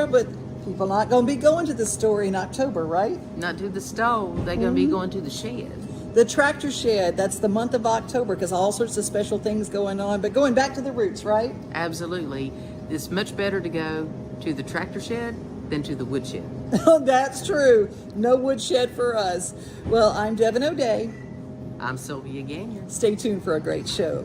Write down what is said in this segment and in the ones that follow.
store, but people not going to be going to the store in October, right? Not to the store. They're going to be going to the shed. The tractor shed, that's the month of October because all sorts of special things going on. But going back to the roots, right? Absolutely. It's much better to go to the tractor shed than to the woodshed. That's true. No woodshed for us. Well, I'm Devon O'Day. I'm Sylvia Gagnon. Stay tuned for a great show.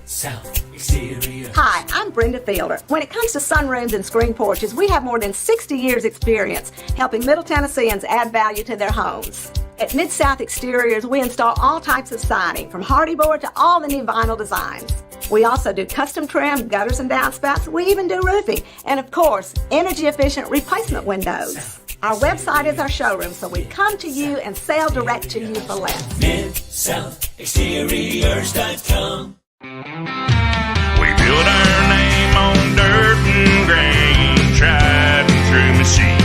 South Exterior. Hi, I'm Brenda Fielder. When it comes to sunrooms and screen porches, we have more than 60 years experience helping Middle Tennesseans add value to their homes. At Mid-South Exteriors, we install all types of siding, from hardy board to all the new vinyl designs. We also do custom trim, gutters and downspouts. We even do roofing. And of course, energy-efficient replacement windows. Our website is our showroom, so we come to you and sell direct to you for less. MidSouthExteriors.com. We build our name on dirt and grain, tried and true machines.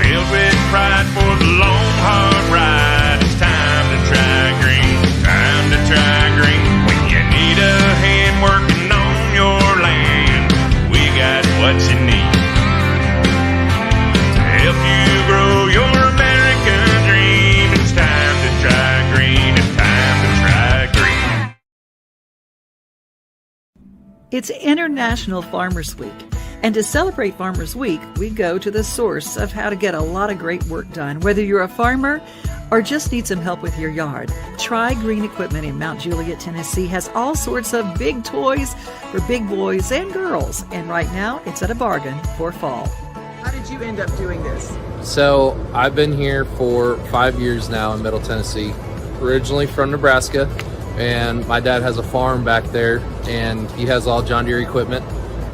Filled with pride for the long, hard ride. It's time to try green, time to try green. When you need a hand working on your land, we got what you need to help you grow your American dream. It's time to try green, it's time to try green. It's International Farmers Week, and to celebrate Farmers Week, we go to the source of how to get a lot of great work done. Whether you're a farmer or just need some help with your yard, Try Green Equipment in Mount Juliet, Tennessee has all sorts of big toys for big boys and girls, and right now it's at a bargain for fall. How did you end up doing this? So I've been here for 5 years now in Middle Tennessee, originally from Nebraska, and my dad has a farm back there and he has all John Deere equipment.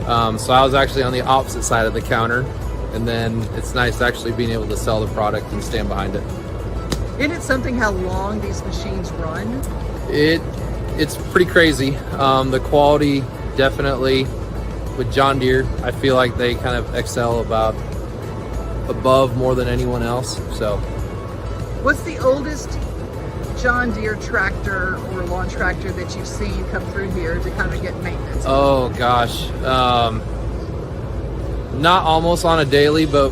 So I was actually on the opposite side of the counter, and then it's nice actually being able to sell the product and stand behind it. Isn't it something how long these machines run? It's pretty crazy. The quality definitely with John Deere, I feel like they kind of excel above more than anyone else. So What's the oldest John Deere tractor or lawn tractor that you've seen come through here to kind of get maintenance? Oh gosh, not almost on a daily, but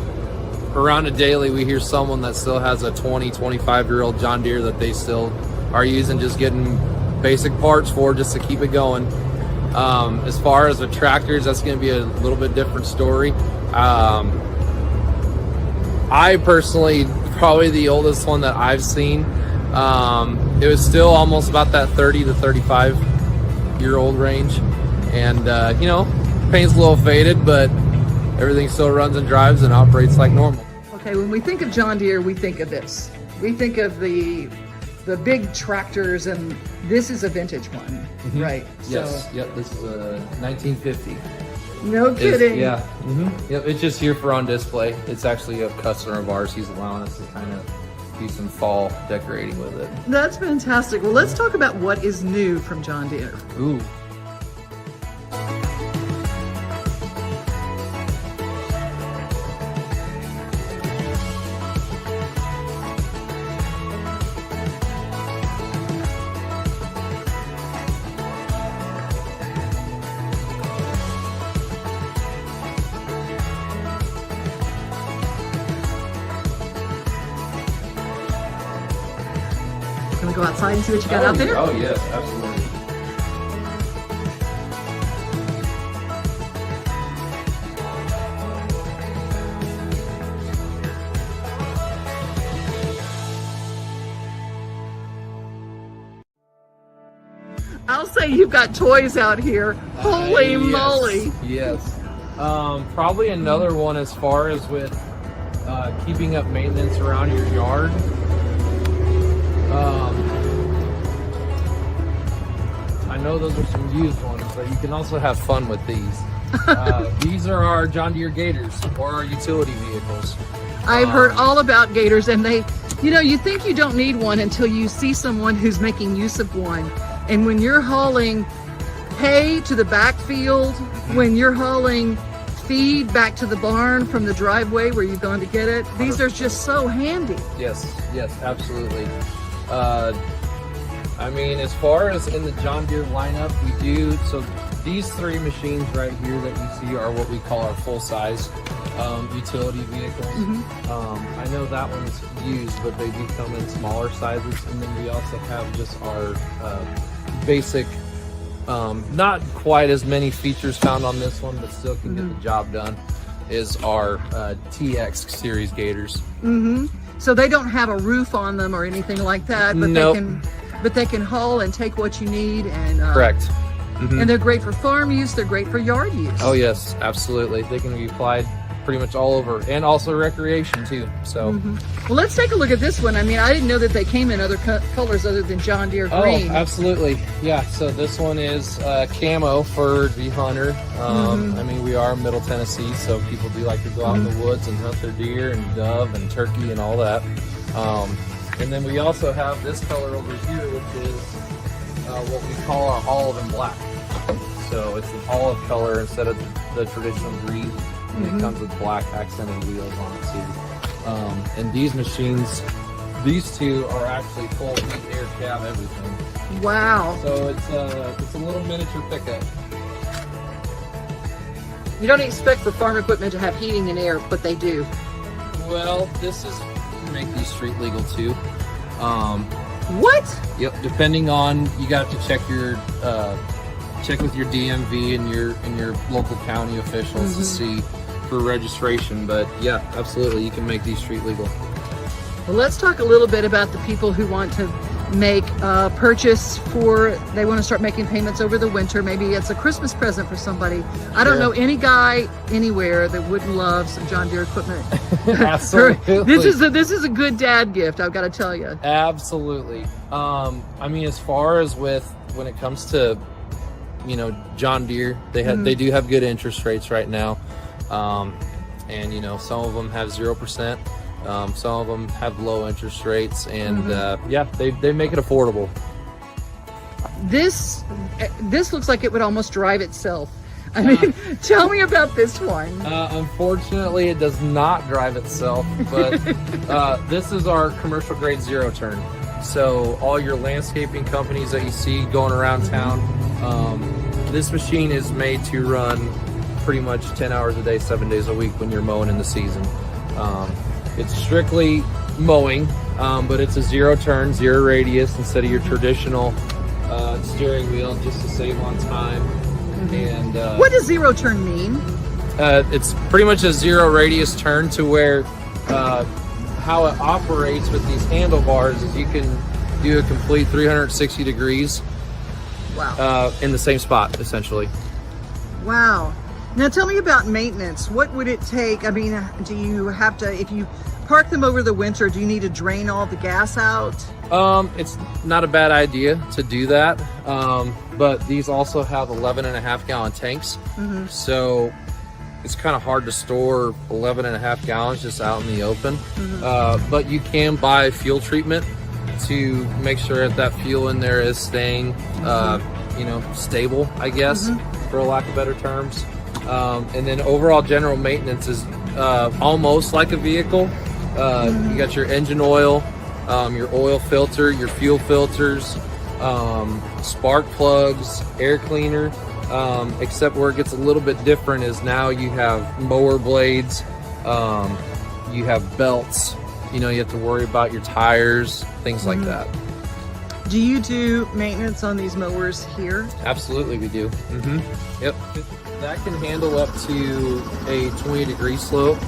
around a daily we hear someone that still has a 25-year-old John Deere that they still are using, just getting basic parts for just to keep it going. As far as the tractors, that's going to be a little bit different story. I personally, probably the oldest one that I've seen, it was still almost about that 30 to 35 year old range, and you know, paint's a little faded, but everything still runs and drives and operates like normal. Okay, when we think of John Deere, we think of this. We think of the big tractors, and this is a vintage one, right? Yes. Yep. This is a 1950. No kidding. Yeah. Yep. It's just here for on display. It's actually a customer of ours. He's allowing us to kind of do some fall decorating with it. That's fantastic. Well, let's talk about what is new from John Deere. Ooh. Can we go outside and see what you got out there? Oh yes, absolutely. I'll say you've got toys out here. Holy moly. Yes. Probably another one as far as with keeping up maintenance around your yard. I know those are some used ones, but you can also have fun with these. These are our John Deere Gators, or our utility vehicles. I've heard all about gators, and they, you know, you think you don't need one until you see someone who's making use of one. And when you're hauling hay to the backfield, when you're hauling feed back to the barn from the driveway where you've gone to get it, these are just so handy. Yes, absolutely. I mean, as far as in the John Deere lineup, we do, so These three machines right here that you see are what we call our full-size utility vehicles. I know that one's used, but they do come in smaller sizes. And then we also have just our basic, not quite as many features found on this one, but still can get the job done, is our TX series gators. So they don't have a roof on them or anything like that, but Nope. they can haul and take what you need. And Correct. And they're great for farm use. They're great for yard use. Oh yes, absolutely. They can be applied pretty much all over, and also recreation too. So, Well, let's take a look at this one. I mean, I didn't know that they came in other colors other than John Deere green. oh, absolutely, yeah. So this one is camo for the hunter. I mean, we are Middle Tennessee, so people do like to go out in the woods and hunt their deer and dove and turkey and all that. And then we also have this color over here, which is what we call our olive and black. So it's an olive color instead of the traditional green. And it comes with black accented wheels on it too. And these machines, these two are actually full heat, air, cab, everything. Wow. So it's a little miniature pickup. You don't expect for farm equipment to have heating and air, but they do. Well, this is, you make these street legal too. What? Yep, depending on, you got to check your check with your DMV and your local county officials to see for registration. But yeah, absolutely, you can make these street legal. Well, let's talk a little bit about the people who want to make a purchase they want to start making payments over the winter. Maybe it's a Christmas present for somebody. I don't know any guy anywhere that wouldn't love some John Deere equipment. Absolutely. This is a good dad gift, I've got to tell you. Absolutely. I mean, as far as when it comes to, you know, John Deere, they do have good interest rates right now. And you know, some of them have 0%. Some of them have low interest rates, and yeah, they make it affordable. This looks like it would almost drive itself. I mean, tell me about this one. Unfortunately, it does not drive itself, but this is our commercial grade zero turn. So all your landscaping companies that you see going around town, this machine is made to run pretty much 10 hours a day, 7 days a week when you're mowing in the season. It's strictly mowing, but it's a zero turn, zero radius instead of your traditional steering wheel, just to save on time. And what does zero turn mean? it's pretty much a zero radius turn, to where how it operates with these handlebars is you can do a complete 360 degrees. Wow. In the same spot, essentially. Wow. Now tell me about maintenance. What would it take? I mean, do you have to, if you park them over the winter, do you need to drain all the gas out? It's not a bad idea to do that. But these also have 11.5 gallon tanks. Mm-hmm. So it's kind of hard to store 11.5 gallons just out in the open. Mm-hmm. But you can buy fuel treatment to make sure that fuel in there is staying, you know, stable, I guess, Mm-hmm. for lack of better terms. And then overall general maintenance is almost like a vehicle. You got your engine oil, your oil filter, your fuel filters, spark plugs, air cleaner, except where it gets a little bit different is now you have mower blades, you have belts, you know, you have to worry about your tires, things like that. Do you do maintenance on these mowers here? Absolutely, we do. Yep. That can handle up to a 20-degree slope.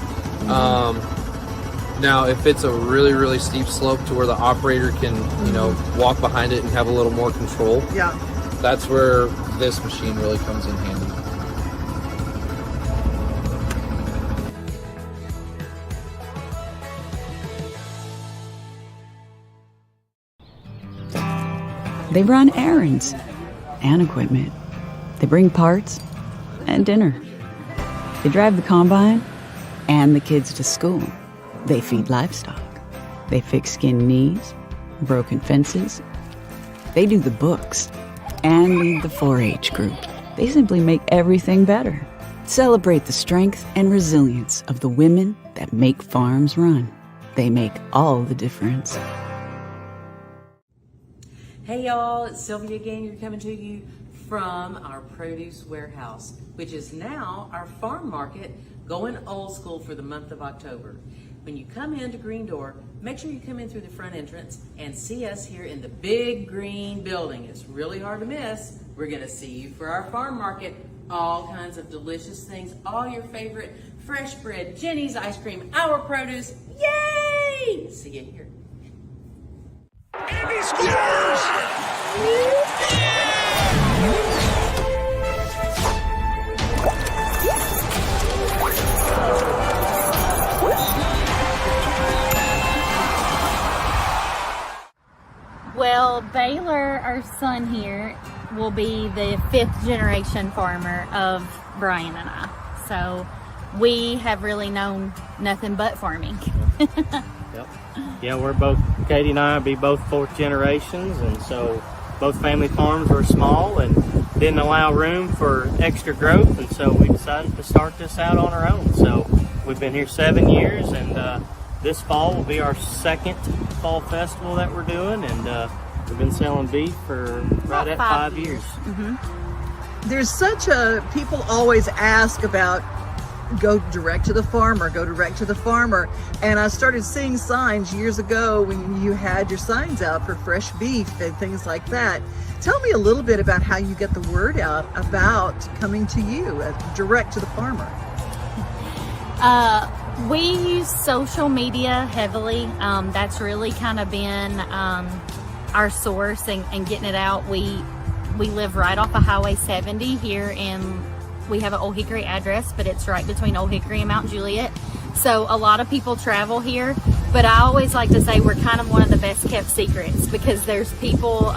Now, if it's a really, really steep slope to where the operator can, you know, walk behind it and have a little more control, Yeah. that's where this machine really comes in handy. They run errands and equipment. They bring parts and dinner. They drive the combine and the kids to school. They feed livestock. They fix skinned knees, broken fences. They do the books and lead the 4-H group. They simply make everything better. Celebrate the strength and resilience of the women that make farms run. They make all the difference. Hey y'all, it's Sylvia again. You're coming to you from our produce warehouse, which is now our farm market, going old school for the month of October. When you come into Green Door, make sure you come in through the front entrance and see us here in the big green building. It's really hard to miss. We're gonna see you for our farm market. All kinds of delicious things, all your favorite fresh bread, Jenny's ice cream, our produce. Yay! See you here. And he scores! Well, Baylor, our son here, will be the 5th generation farmer of Brian and I. So we have really known nothing but farming. Yep. Yeah, we're both, Katie and I be both 4th generations, and so both family farms were small and didn't allow room for extra growth, and so we decided to start this out on our own. So we've been here 7 years, and this fall will be our 2nd fall festival that we're doing, and we've been selling beef for right at 5 years. There's such a, people always ask about go direct to the farmer, go direct to the farmer. And I started seeing signs years ago when you had your signs out for fresh beef and things like that. Tell me a little bit about how you get the word out about coming to you, direct to the farmer. We use social media heavily. That's really kind of been our source and getting it out. We live right off of Highway 70 here, and we have an Old Hickory address, but it's right between Old Hickory and Mount Juliet. So a lot of people travel here, but I always like to say we're kind of one of the best kept secrets, because there's people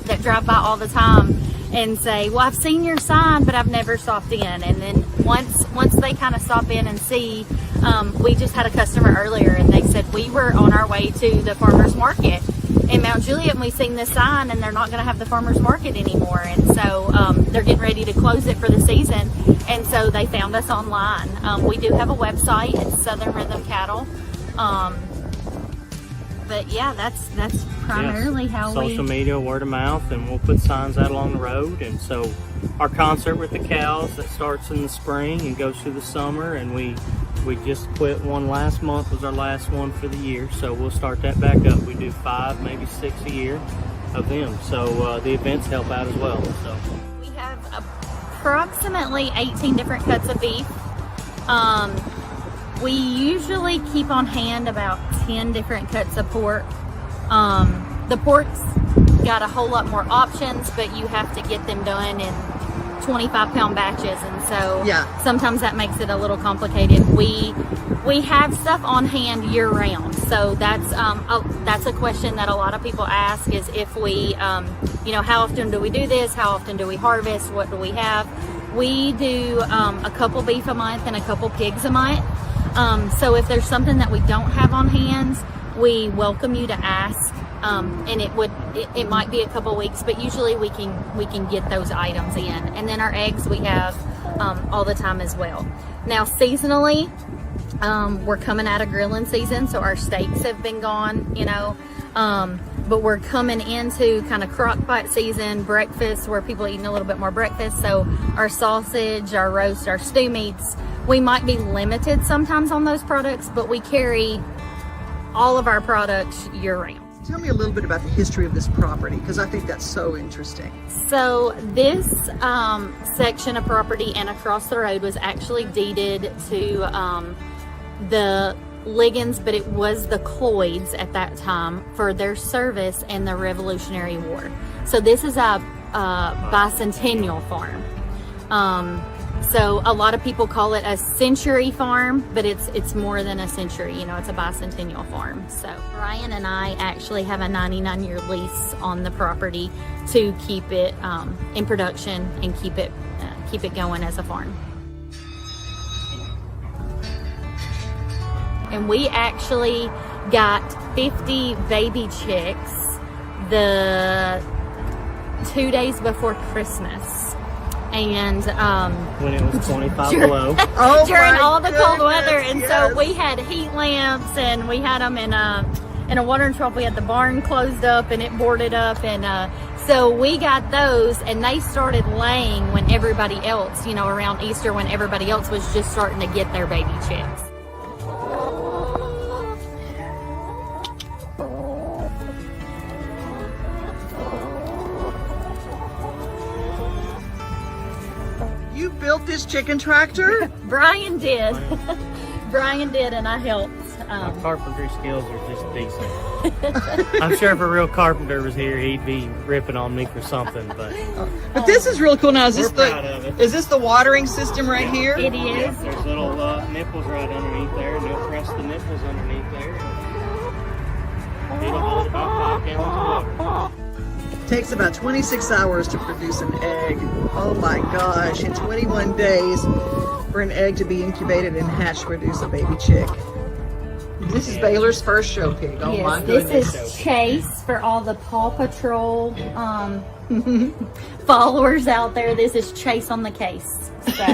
that drive by all the time and say, well, I've seen your sign, but I've never stopped in. And then once they kind of stop in and see, we just had a customer earlier, and they said, we were on our way to the farmer's market in Mount Juliet, and we seen this sign, and they're not going to have the farmer's market anymore. And so they're getting ready to close it for the season. And so they found us online. We do have a website. It's Southern Rhythm Cattle. But yeah, that's primarily how social media, word of mouth, and we'll put signs out along the road. And so our concert with the cows that starts in the spring and goes through the summer, and we just quit one last month, was our last one for the year, so we'll start that back up. We do 5, maybe 6 a year of them, so the events help out as well. So we have approximately 18 different cuts of beef. We usually keep on hand about 10 different cuts of pork. The pork's got a whole lot more options, but you have to get them done in 25-pound batches, and so sometimes that makes it a little complicated. We have stuff on hand year round, so that's a question that a lot of people ask, is if we how often do we do this, how often do we harvest, what do we have. We do a couple beef a month and a couple pigs a month, so if there's something that we don't have on hand, we welcome you to ask. And it might be a couple weeks, but usually we can get those items in. And then our eggs we have all the time as well. Now seasonally, we're coming out of grilling season, so our steaks have been gone, but we're coming into kind of crock pot season, breakfast, where people are eating a little bit more breakfast. So our sausage, our roast, our stew meats, we might be limited sometimes on those products, but we carry all of our products year round. Tell me a little bit about the history of this property, because I think that's so interesting. So this section of property and across the road was actually deeded to the Liggins, but it was the Cloyds at that time for their service in the Revolutionary War. So this is a bicentennial farm. So a lot of people call it a century farm, but it's more than a century, it's a bicentennial farm. So Brian and I actually have a 99-year lease on the property to keep it in production and keep it going as a farm. And we actually got 50 baby chicks the 2 days before Christmas. And when it was 25 below. During all the cold weather. And so we had heat lamps, and we had them in a watering trough. We had the barn closed up and it boarded up, and So we got those, and they started laying when everybody else, you know, around Easter, when everybody else was just starting to get their baby chicks. You built this chicken tractor? Brian did. Brian did, and I helped. My carpentry skills are just decent. I'm sure if a real carpenter was here, he'd be ripping on me for something. But this is real cool. Now, is we're proud of it. Is this the watering system right here? It is. Yeah, there's little nipples right underneath there, and they'll press the nipples underneath there. It'll hold about 5 gallons of water. Takes about 26 hours to produce an egg. Oh my gosh, in 21 days for an egg to be incubated and hatched to produce a baby chick. This is Baylor's first show pig. Oh Yes, my this goodness. is Chase for all the Paw Patrol followers out there. This is Chase on the case. So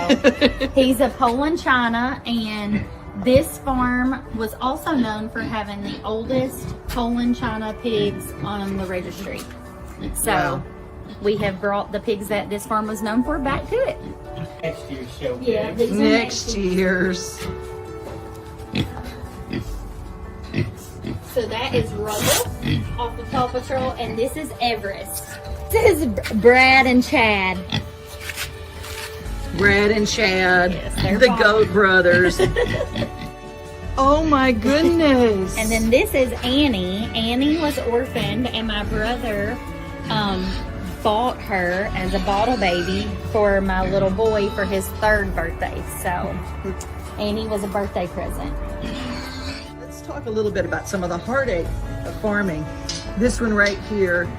he's a Poland China, and this farm was also known for having the oldest Poland China pigs on the registry. So Wow. we have brought the pigs that this farm was known for back to it. Next year's show. Yeah, pigs. these are Next year's. So that is Rubble off of Paw Patrol, and this is Everest. This is Brad and Chad. Brad and Chad, Yes, they're the fine. Goat brothers. Oh my goodness. And then this is Annie. Annie was orphaned, and my brother bought her as a bottle baby for my little boy for his 3rd birthday. So Annie was a birthday present. Let's talk a little bit about some of the heartache of farming. This one right here,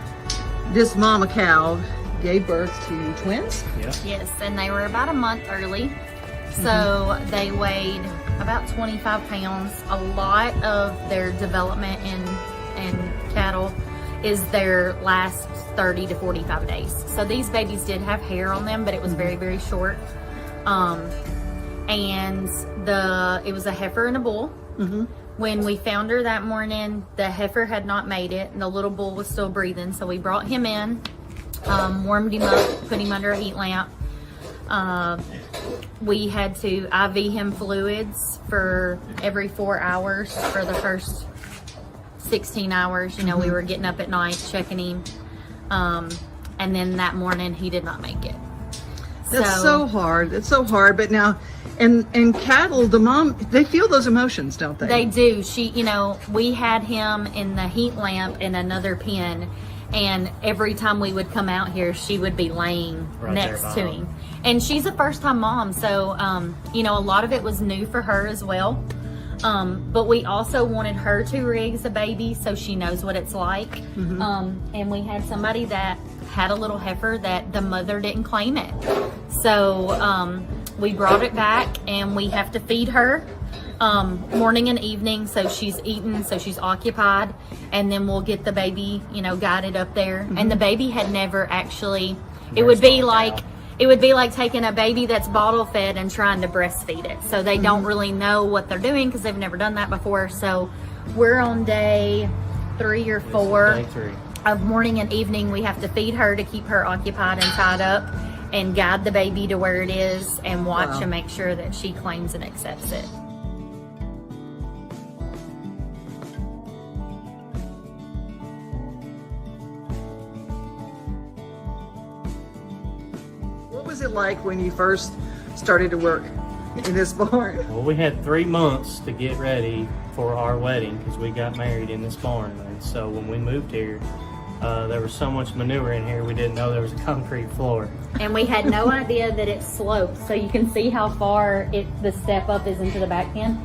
this mama cow gave birth to twins. Yeah. Yes, and they were about a month early. So they weighed about 25 pounds. A lot of their development in cattle is their last 30 to 45 days. So these babies did have hair on them, but it was very, very short. And it was a heifer and a bull. When we found her that morning, the heifer had not made it, and the little bull was still breathing. So we brought him in, warmed him up, put him under a heat lamp. We had to IV him fluids for every 4 hours for the first 16 hours. You know, we were getting up at night, checking him. And then that morning, he did not make it. That's so hard. It's so hard. But now, and cattle, the mom, they feel those emotions, don't they? They do. You know, we had him in the heat lamp in another pen, and every time we would come out here, she would be laying Right next there to by him. And she's a first-time mom, so you know, a lot of it was new for her as well. But we also wanted her to raise a baby so she knows what it's like. And we had somebody that had a little heifer that the mother didn't claim it. So we brought it back, and we have to feed her morning and evening, so she's eating, so she's occupied, and then we'll get the baby, you know, guided up there. And the baby had never actually, it would be like taking a baby that's bottle fed and trying to breastfeed it. So they don't really know what they're doing because they've never done that before. So we're on day 3 or 4 Day 3. of morning and evening. We have to feed her to keep her occupied and tied up, and guide the baby to where it is, and watch Wow. and make sure that she claims and accepts it. What was it like when you first started to work in this barn? Well, we had 3 months to get ready for our wedding because we got married in this barn. And so when we moved here, there was so much manure in here, we didn't know there was a concrete floor. And we had no idea that it sloped. So you can see how far the step up is into the back pen.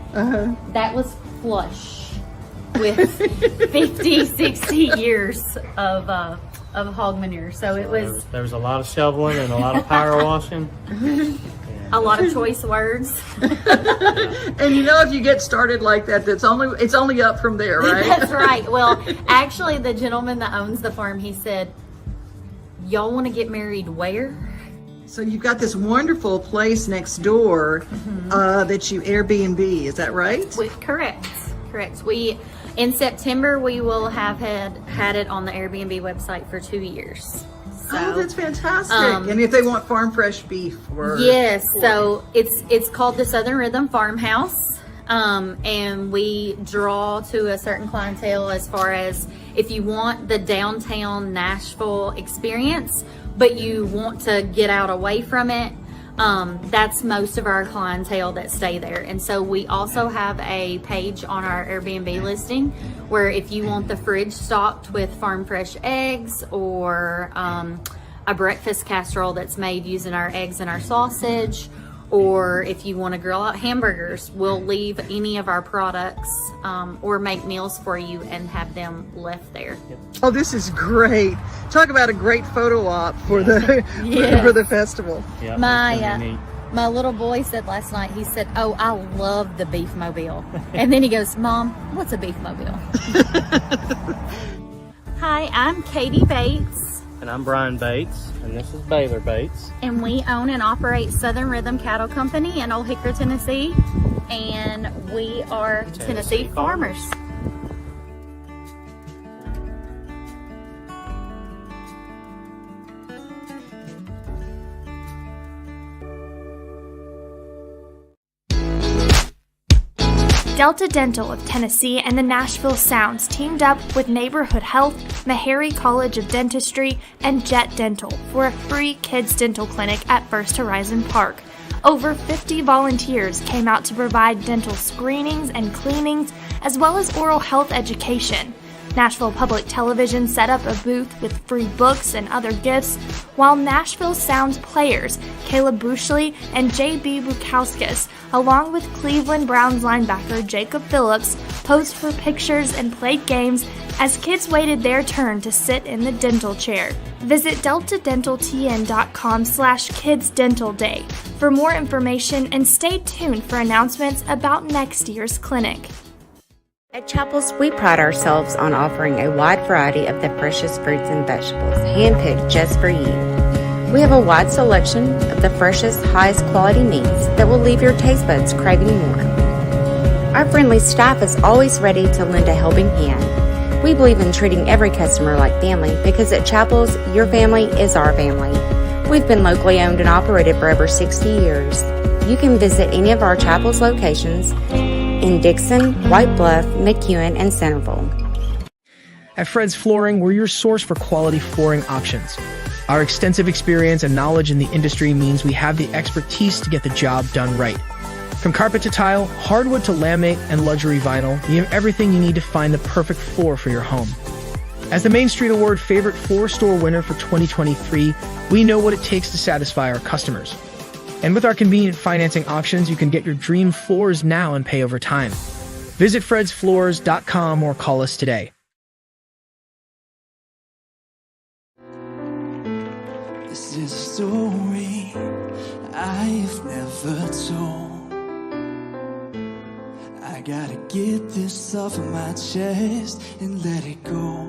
That was flush with 50, 60 years of hog manure. So it was There was a lot of shoveling and a lot of power washing. a lot of choice words. And you know, if you get started like that, it's only up from there, right? That's right. Well, actually, the gentleman that owns the farm, he said, "Y'all want to get married where?" So you've got this wonderful place next door that you Airbnb. Is that right? Correct. We In September, we will have had it on the Airbnb website for 2 years. Oh, that's fantastic. And if they want farm fresh beef or yes, pork. so it's called the Southern Rhythm Farmhouse. And we draw to a certain clientele as far as if you want the downtown Nashville experience, but you want to get out away from it, that's most of our clientele that stay there. And so we also have a page on our Airbnb listing where if you want the fridge stocked with farm fresh eggs or a breakfast casserole that's made using our eggs and our sausage, or if you want to grill out hamburgers, we'll leave any of our products or make meals for you and have them left there. Oh, this is great. Talk about a great photo op for the for the festival. Yeah, My little boy said last night, he said, "Oh, I love the beef mobile." And then he goes, "Mom, what's a beef mobile?" Hi, I'm Katie Bates. And I'm Brian Bates, and this is Baylor Bates. And we own and operate Southern Rhythm Cattle Company in Old Hickory, Tennessee. And we are Tennessee farmers. Delta Dental of Tennessee and the Nashville Sounds teamed up with Neighborhood Health, Meharry College of Dentistry, and Jet Dental for a free kids dental clinic at First Horizon Park. Over 50 volunteers came out to provide dental screenings and cleanings, as well as oral health education. Nashville Public Television set up a booth with free books and other gifts, while Nashville Sounds players Caleb Bushley and J.B. Bukowskis, along with Cleveland Browns linebacker Jacob Phillips, posed for pictures and played games as kids waited their turn to sit in the dental chair. Visit deltadentaltn.com/kidsdentalday for more information and stay tuned for announcements about next year's clinic. At Chapels, we pride ourselves on offering a wide variety of the freshest fruits and vegetables, handpicked just for you. We have a wide selection of the freshest, highest quality meats that will leave your taste buds craving more. Our friendly staff is always ready to lend a helping hand. We believe in treating every customer like family because at Chapels, your family is our family. We've been locally owned and operated for over 60 years. You can visit any of our Chapels locations in Dixon, White Bluff, McEwen, and Centerville. At Fred's Flooring, we're your source for quality flooring options. Our extensive experience and knowledge in the industry means we have the expertise to get the job done right. From carpet to tile, hardwood to laminate, and luxury vinyl, we have everything you need to find the perfect floor for your home. As the Main Street Award Favorite Floor Store winner for 2023, we know what it takes to satisfy our customers. And with our convenient financing options, you can get your dream floors now and pay over time. Visit fredsfloors.com or call us today. This is a story I've never told. I gotta get this off of my chest and let it go.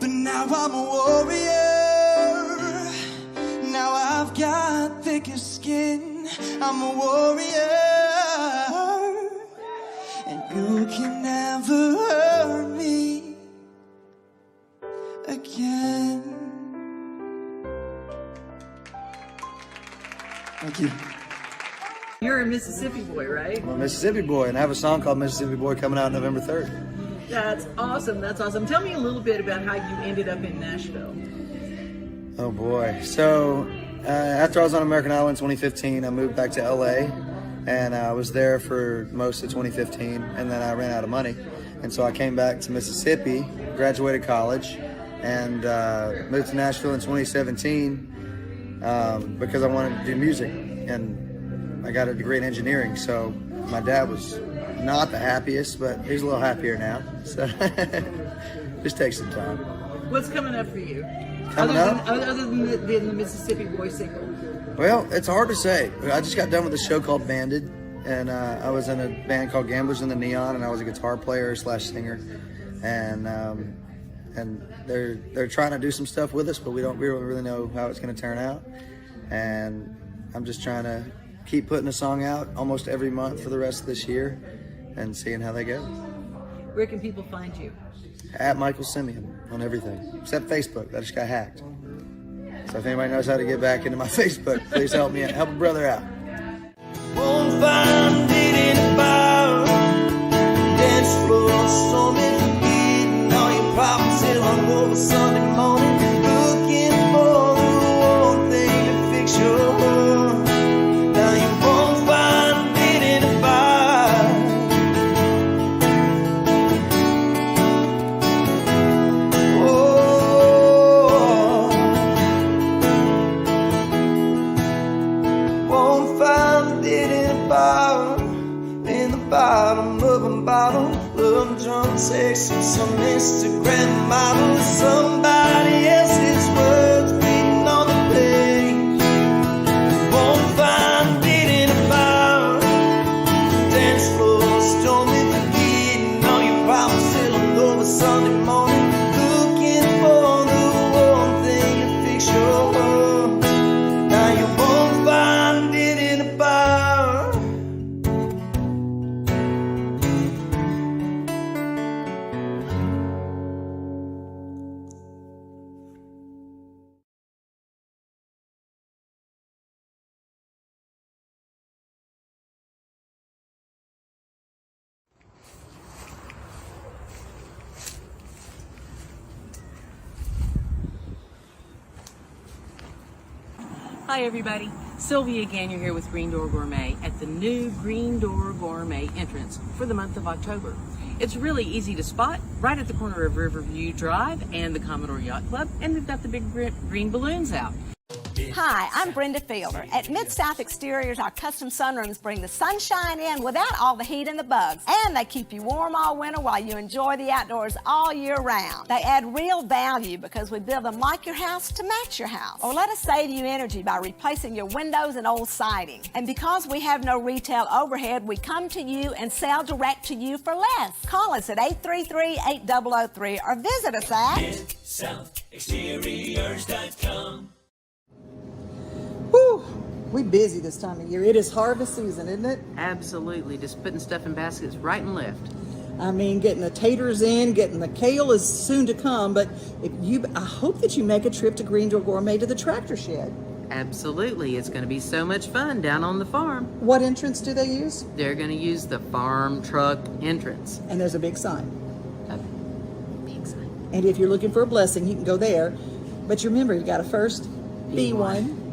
But now I'm a warrior. Now I've got thicker skin. I'm a warrior, and you can never hurt me again. Thank you. You're a Mississippi boy, right? I'm a Mississippi boy, and I have a song called Mississippi Boy coming out November 3rd. That's awesome. That's awesome. Tell me a little bit about how you ended up in Nashville. Oh boy. So after I was on American Idol in 2015, I moved back to LA, and I was there for most of 2015, and then I ran out of money. And so I came back to Mississippi, graduated college, and moved to Nashville in 2017 because I wanted to do music, and I got a degree in engineering. So my dad was not the happiest, but he's a little happier now. So just take some time. What's coming up for you? Other than the Mississippi Boy single. Well, it's hard to say. I just got done with a show called Banded, and I was in a band called Gamblers in the Neon, and I was a guitar player / singer, and they're trying to do some stuff with us, but we don't really know how it's going to turn out. And I'm just trying to keep putting a song out almost every month for the rest of this year, and seeing how they go. Where can people find you? At Michael Simeon on everything, except Facebook. That just got hacked. So if anybody knows how to get back into my Facebook, please help me out. Help a brother out. Won't find it in a bar, dance floor, so many forgetting all your problems till I'm over Sunday morning, looking for the one thing to fix your world. Now you won't find it in a bar. Oh, won't find it in a bar, in the bottom of a bottle, love drunk, sexy, some Instagram model, somebody else's words written on the page. Won't find it in a bar, dance floor, stormy, forgetting all your problems till I'm over Sunday morning, looking for the one thing to fix your world. Now you won't find it in a bar. Hi everybody, Sylvia again. You're here with Green Door Gourmet at the new Green Door Gourmet entrance for the month of October. It's really easy to spot, right at the corner of Riverview Drive and the Commodore Yacht Club, and we've got the big green balloons out. Hi, I'm Brenda Fielder. At Mid-South Exteriors, our custom sunrooms bring the sunshine in without all the heat and the bugs. And they keep you warm all winter while you enjoy the outdoors all year round. They add real value because we build them like your house to match your house. Or let us save you energy by replacing your windows and old siding. And because we have no retail overhead, we come to you and sell direct to you for less. Call us at 833-8003 or visit us at MidSouthExteriors.com. Whew, we busy this time of year. It is harvest season, isn't it? Absolutely, just putting stuff in baskets right and left. I mean, getting the taters in, getting the kale is soon to come, but I hope that you make a trip to Green Door Gourmet to the tractor shed. Absolutely, it's going to be so much fun down on the farm. What entrance do they use? They're going to use the farm truck entrance. And there's a big sign. A big sign. And if you're looking for a blessing, you can go there. But you remember, you got to first be one.